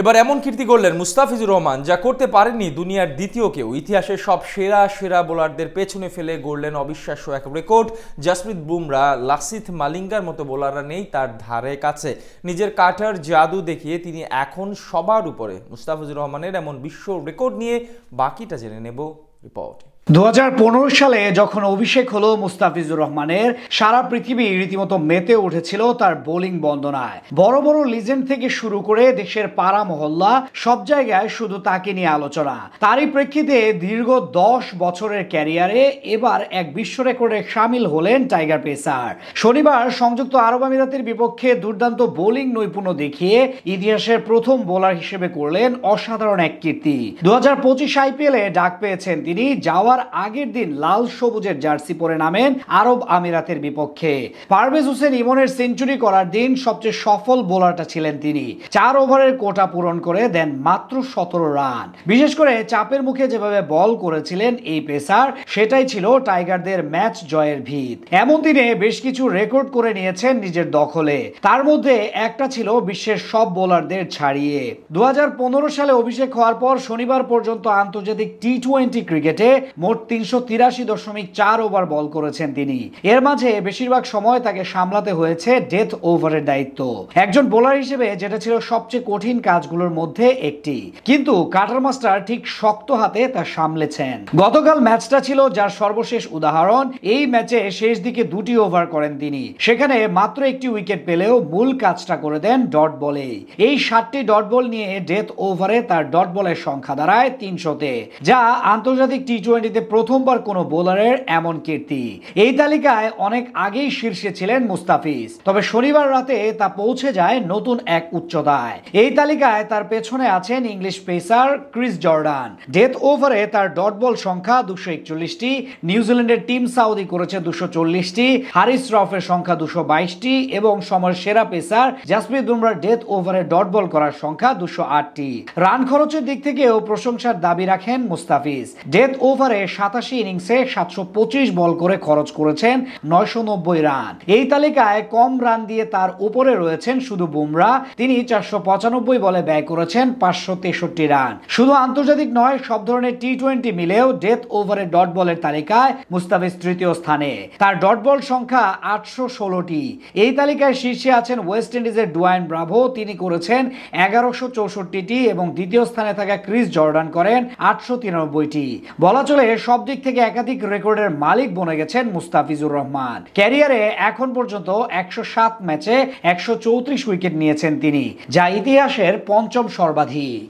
এবার এমন কীর্তি করলেন মুস্তাফিজুর রহমান যা করতে পারেননি দুনিয়ার দ্বিতীয় কেউ। ইতিহাসের সব সেরা সেরা বোলারদের পেছনে ফেলে গড়লেন অবিশ্বাস্য এক রেকর্ড। জাসপ্রীত বুমরা, লাসিথ মালিঙ্গার মতো বোলাররা নেই তার ধারে কাছে। নিজের কাটার জাদু দেখিয়ে তিনি এখন সবার উপরে। মুস্তাফিজুর রহমানের এমন বিশ্ব রেকর্ড নিয়ে বাকিটা জেনে নেব রিপোর্টে। 2015 সালে যখন অভিষেক হলো মুস্তাফিজুর রহমানের, সারা পৃথিবী রীতিমতো মেতে উঠেছিল তার বোলিং বন্দনায়। বড় বড় লিজেন্ড থেকে শুরু করে দেশের পাড়া মহল্লা সব জায়গায় শুধু তাকে নিয়ে আলোচনা। তারই প্রেক্ষিতে দীর্ঘ 10 বছরের ক্যারিয়ারে এবার এক বিশ্ব রেকর্ডে সামিল হলেন টাইগার পেসার। শনিবার সংযুক্ত আরব আমিরাতের বিপক্ষে দুর্দান্ত বোলিং নৈপুণ্য দেখিয়ে ইতিহাসের প্রথম বোলার হিসেবে করলেন অসাধারণ এক কীর্তি। 2025 আইপিএলে ডাক পেয়েছেন তিনি। যাওয়ার আগের দিন লাল সবুজের জার্সি পরে নামেন আরব আমিরাতের বিপক্ষে। পারভেজ হোসেন ইমনের সেঞ্চুরি করার দিন সবচেয়ে সফল বোলারটা ছিলেন তিনি। 4 ওভারের কোটা পূরণ করে দেন মাত্র 17 রান। বিশেষ করে চাপের মুখে যেভাবে বল করেছিলেন এই পেসার, সেটাই ছিল টাইগারদের ম্যাচ জয়ের ভিত। এমন দিনে বেশ কিছু রেকর্ড করে নিয়েছেন নিজের দখলে। তার মধ্যে একটা ছিল বিশ্বের সব বোলারদের ছাড়িয়ে। 2015 সালে অভিষেক হওয়ার পর শনিবার পর্যন্ত আন্তর্জাতিক টি-20 ক্রিকেটে মোট 383.4 ওভার বল করেছেন তিনি। এর মাঝে বেশিরভাগ সময় তাকে সামলাতে হয়েছে ডেথ ওভারের দায়িত্ব। একজন বোলার হিসেবে যেটা ছিল সবচেয়ে কঠিন কাজগুলোর মধ্যে একটি, কিন্তু কাটার মাস্টার ঠিক শক্ত হাতে তা সামলেছেন। গতকাল ম্যাচটা ছিল যার সর্বশেষ উদাহরণ। এই ম্যাচে শেষ দিকে 2টি ওভার করেন তিনি। সেখানে মাত্র একটি উইকেট পেলেও মূল কাজটা করে দেন ডট বলে। এই 7টি ডট বল নিয়ে ডেথ ওভারে তার ডট বলের সংখ্যা দাঁড়ায় 300-তে, যা আন্তর্জাতিক টি-20 প্রথমবার কোন বোলারের এমন কীর্তি। এই তালিকায় অনেক আগেই শীর্ষে ছিলেন মুস্তাফিজ, তবে শনিবার রাতে তা পৌঁছে যায় নতুন এক উচ্চতায়। এই তালিকায় তার পেছনে আছেন English pacer Chris Jordan. Death ওভারে তার ডট বল সংখ্যা 241টি। নিউজিল্যান্ডের টিম সাউদি করেছে 240টি। হারিস রফের সংখ্যা 222টি এবং সময়ের সেরা পেসার জাসপ্রীত বুমরার ডেথ ওভারে ডট বল করার সংখ্যা 208টি। রান খরচের দিক থেকেও প্রশংসার দাবি রাখেন মুস্তাফিজ। ডেথ ওভারে 87 ইনিংসে 725 বল করে খরচ করেছেন 990 রান। এই তালিকায় কম রান দিয়ে তার উপরে রয়েছেন শুধু বুমরা। তিনি 495 বলে ব্যয় করেছেন 563 রান। শুধু আন্তর্জাতিক নয়, সব ধরনের টি-20 মিলেও ডেথ ওভারে ডট বলের তালিকায় মুস্তাফিজ তৃতীয় স্থানে। তার ডট বল সংখ্যা 816টি। এই তালিকায় শীর্ষে আছেন ওয়েস্ট ইন্ডিজের ডুয়াইন ব্রাভো। তিনি করেছেন 1164টি এবং দ্বিতীয় স্থানে থাকা ক্রিস জর্ডান করেন 893টি। বলা চলে সব দিক থেকে একাধিক রেকর্ডের মালিক বনে গেছেন মুস্তাফিজুর রহমান। ক্যারিয়ারে এখন পর্যন্ত 107 ম্যাচে 134 উইকেট নিয়েছেন তিনি, যা ইতিহাসের 5ম সর্বাধিক।